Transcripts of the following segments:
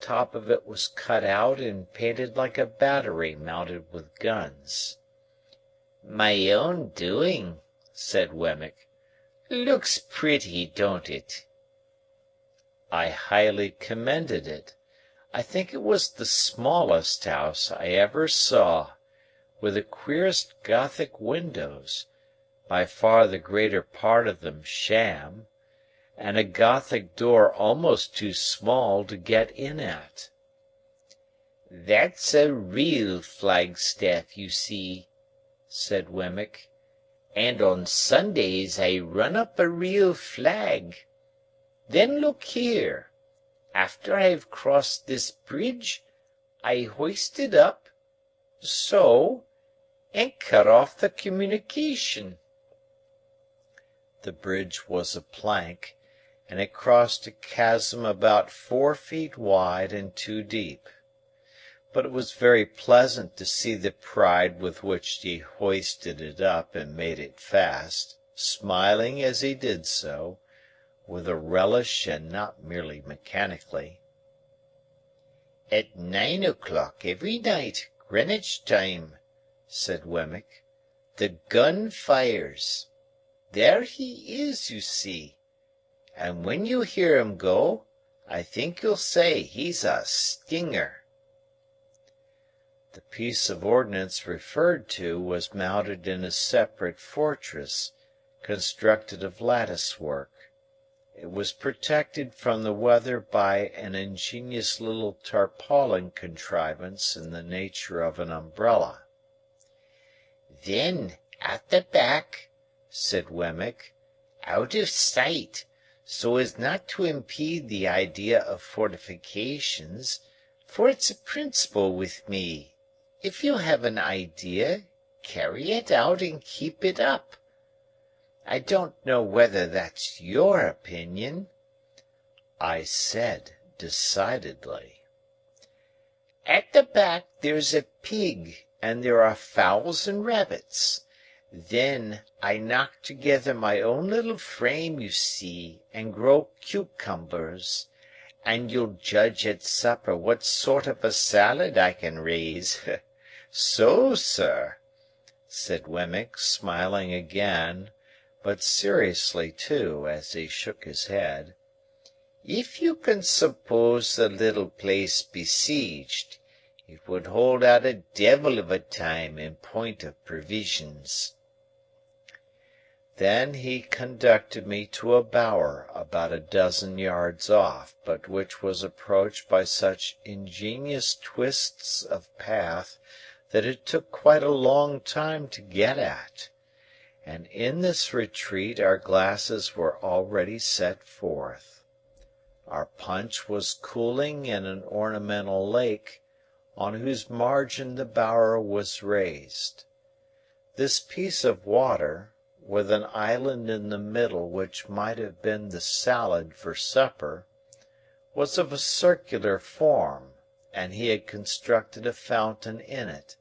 top of it was cut out and painted like a battery mounted with guns. "My own doing," said Wemmick. "Looks pretty, don't it?" I highly commended it. I think it was the smallest house I ever saw, with the queerest Gothic windows, by far the greater part of them sham, and a Gothic door almost too small to get in at. "That's a real flagstaff, you see," said Wemmick, "and on Sundays I run up a real flag. Then look here. After I've crossed this bridge, I hoist it up, so, and cut off the communication." The bridge was a plank, and it crossed a chasm about 4 feet wide and 2 deep. But it was very pleasant to see the pride with which he hoisted it up and made it fast, smiling as he did so, with a relish and not merely mechanically. "At 9 o'clock every night, Greenwich time," said Wemmick, "the gun fires. There he is, you see. And when you hear him go, I think you'll say he's a stinger." The piece of ordnance referred to was mounted in a separate fortress, constructed of lattice work. It was protected from the weather by an ingenious little tarpaulin contrivance in the nature of an umbrella. "Then, at the back," said Wemmick, "out of sight, so as not to impede the idea of fortifications, for it's a principle with me, if you have an idea, carry it out and keep it up. I don't know whether that's your opinion," I said, decidedly. "At the back there's a pig, and there are fowls and rabbits. Then I knock together my own little frame, you see, and grow cucumbers, and you'll judge at supper what sort of a salad I can raise. So, sir," said Wemmick, smiling again, but seriously too, as he shook his head, "if you can suppose the little place besieged, it would hold out a devil of a time in point of provisions." Then he conducted me to a bower about a dozen yards off, but which was approached by such ingenious twists of path that it took quite a long time to get at, and in this retreat our glasses were already set forth. Our punch was cooling in an ornamental lake, on whose margin the bower was raised. This piece of water, with an island in the middle which might have been the salad for supper, was of a circular form, and he had constructed a fountain in it,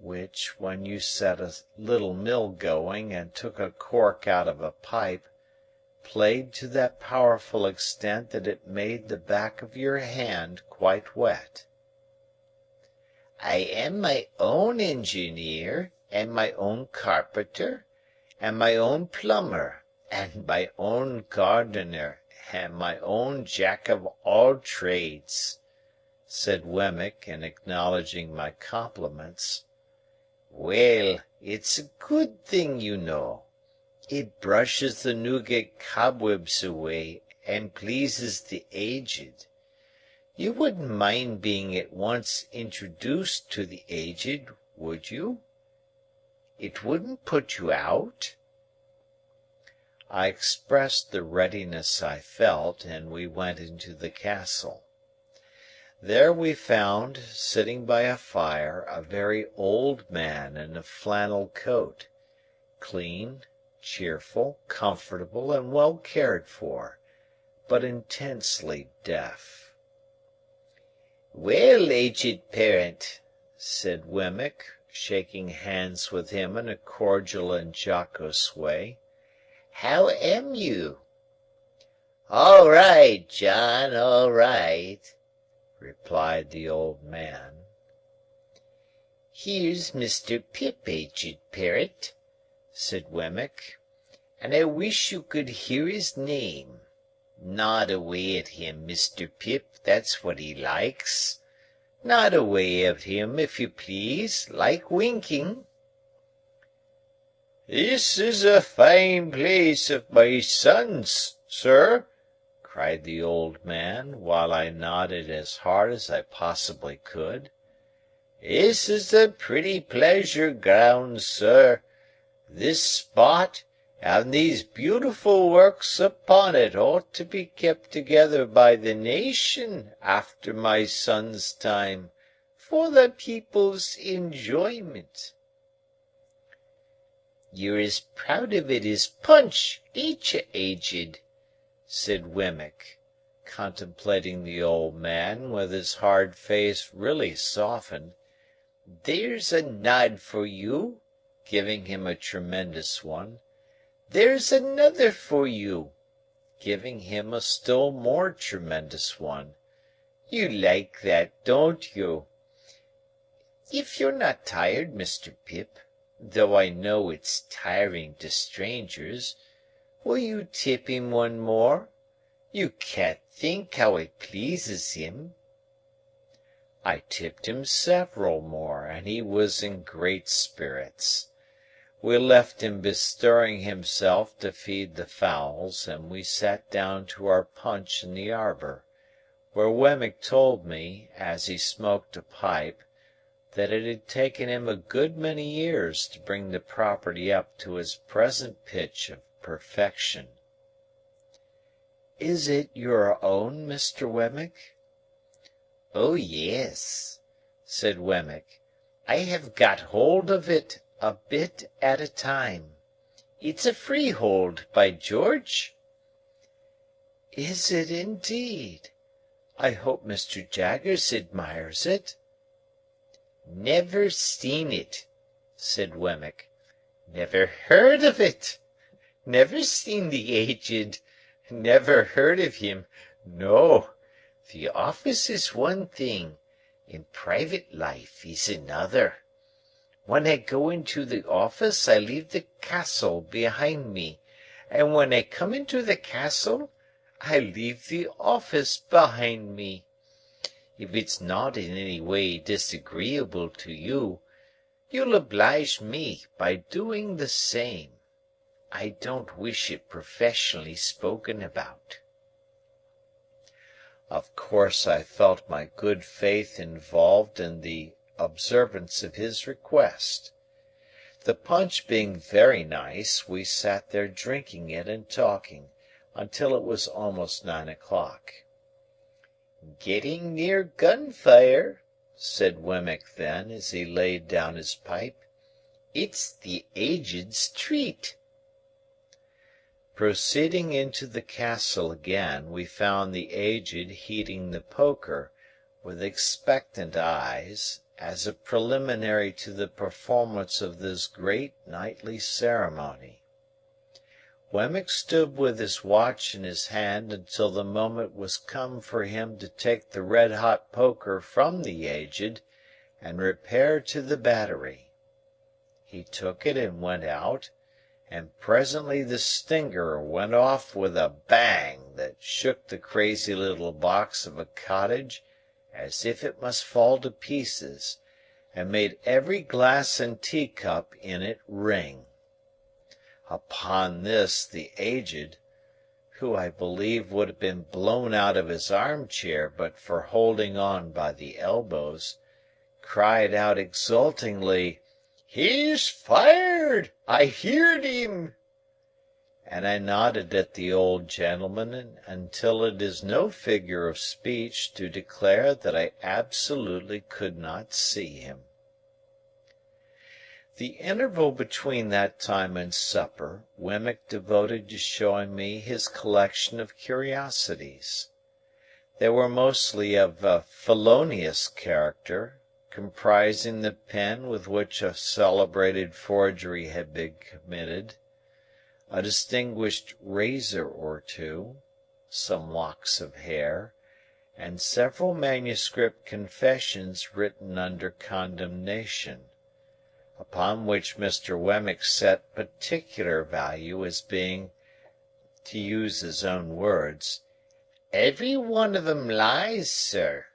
which, when you set a little mill going and took a cork out of a pipe, played to that powerful extent that it made the back of your hand quite wet. "I am my own engineer, and my own carpenter, and my own plumber, and my own gardener, and my own jack-of-all-trades," said Wemmick, in acknowledging my compliments. "Well, it's a good thing, you know. It brushes the Newgate cobwebs away, and pleases the aged. You wouldn't mind being at once introduced to the aged, would you? It wouldn't put you out?" I expressed the readiness I felt, and we went into the castle. There we found, sitting by a fire, a very old man in a flannel coat, clean, cheerful, comfortable, and well cared for, but intensely deaf. "Well, aged parent," said Wemmick, shaking hands with him in a cordial and jocose way, "how am you?" "All right, John, all right," replied the old man. "Here's Mr. Pip, Aged Parrot," said Wemmick, "and I wish you could hear his name. Nod away at him, Mr. Pip, that's what he likes. Nod away at him, if you please, like winking." "This is a fine place of my son's, sir," cried the old man, while I nodded as hard as I possibly could. "This is a pretty pleasure ground, sir. This spot and these beautiful works upon it ought to be kept together by the nation after my son's time, for the people's enjoyment." "You're as proud of it as Punch, ain't you, Aged?" said Wemmick, contemplating the old man with his hard face really softened. "There's a nod for you," giving him a tremendous one. "There's another for you," giving him a still more tremendous one. "You like that, don't you? If you're not tired, Mr. Pip, though I know it's tiring to strangers, will you tip him one more? You can't think how it pleases him." I tipped him several more, and he was in great spirits. We left him bestirring himself to feed the fowls, and we sat down to our punch in the arbour, where Wemmick told me, as he smoked a pipe, that it had taken him a good many years to bring the property up to its present pitch of perfection. "Is it your own, Mr. Wemmick?" "Oh, yes," said Wemmick. "I have got hold of it a bit at a time. It's a freehold, by George." "Is it indeed? I hope Mr. Jaggers admires it." "Never seen it," said Wemmick. "Never heard of it. Never seen the Aged. Never heard of him. No. The office is one thing, and private life is another. When I go into the office I leave the castle behind me, and when I come into the castle I leave the office behind me. If it's not in any way disagreeable to you, you'll oblige me by doing the same. I don't wish it professionally spoken about." Of course I felt my good faith involved in the observance of his request. The punch being very nice, we sat there drinking it and talking, until it was almost 9 o'clock. "Getting near gunfire," said Wemmick then, as he laid down his pipe. "It's the Aged's treat." Proceeding into the castle again, we found the Aged heating the poker, with expectant eyes, as a preliminary to the performance of this great nightly ceremony. Wemmick stood with his watch in his hand until the moment was come for him to take the red-hot poker from the Aged and repair to the battery. He took it and went out, and presently the stinger went off with a bang that shook the crazy little box of a cottage as if it must fall to pieces, and made every glass and teacup in it ring. Upon this the Aged, who I believe would have been blown out of his armchair but for holding on by the elbows, cried out exultingly, "He's fired! I heerd him!" And I nodded at the old gentleman until it is no figure of speech to declare that I absolutely could not see him. The interval between that time and supper Wemmick devoted to showing me his collection of curiosities. They were mostly of a felonious character, comprising the pen with which a celebrated forgery had been committed, a distinguished razor or two, some locks of hair, and several manuscript confessions written under condemnation, upon which Mr. Wemmick set particular value as being, to use his own words, "every one of 'em lies, sir."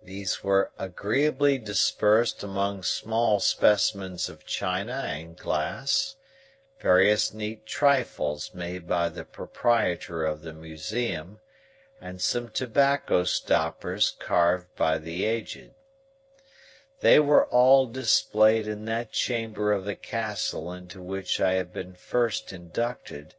These were agreeably dispersed among small specimens of china and glass, various neat trifles made by the proprietor of the museum, and some tobacco stoppers carved by the Aged. They were all displayed in that chamber of the castle into which I had been first inducted,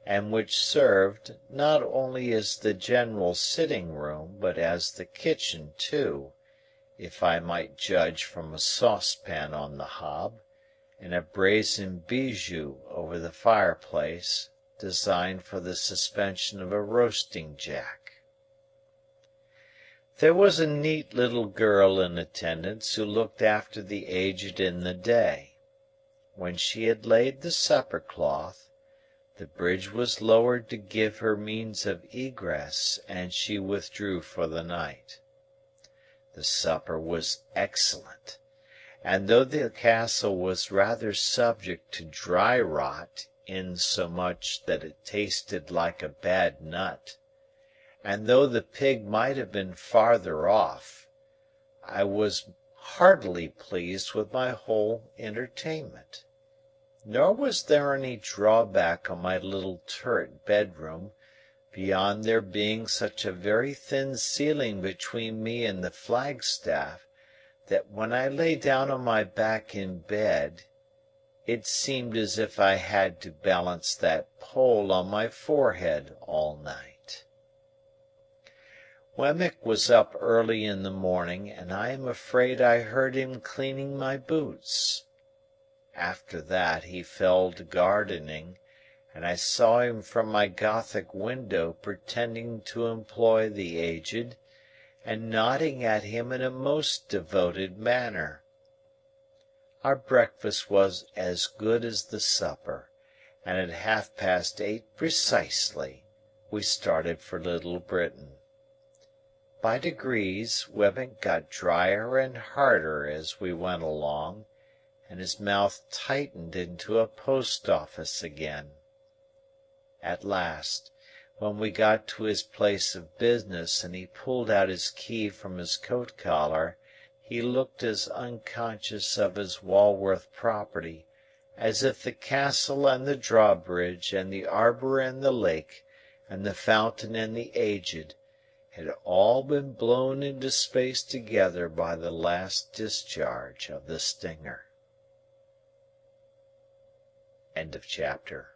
and which served, not only as the general sitting room, but as the kitchen too, if I might judge from a saucepan on the hob, and a brazen bijou over the fireplace, designed for the suspension of a roasting-jack. There was a neat little girl in attendance who looked after the Aged in the day. When she had laid the supper-cloth, the bridge was lowered to give her means of egress, and she withdrew for the night. The supper was excellent, and though the castle was rather subject to dry rot insomuch that it tasted like a bad nut, and though the pig might have been farther off, I was heartily pleased with my whole entertainment. Nor was there any drawback on my little turret bedroom, beyond there being such a very thin ceiling between me and the flagstaff, that when I lay down on my back in bed, it seemed as if I had to balance that pole on my forehead all night. Wemmick was up early in the morning, and I am afraid I heard him cleaning my boots. After that he fell to gardening, and I saw him from my Gothic window pretending to employ the Aged, and nodding at him in a most devoted manner. Our breakfast was as good as the supper, and at 8:30 precisely we started for Little Britain. By degrees Wemmick got drier and harder as we went along, and his mouth tightened into a post-office again. At last, when we got to his place of business and he pulled out his key from his coat-collar, he looked as unconscious of his Walworth property as if the castle and the drawbridge and the arbour and the lake and the fountain and the Aged had all been blown into space together by the last discharge of the Stinger. End of chapter.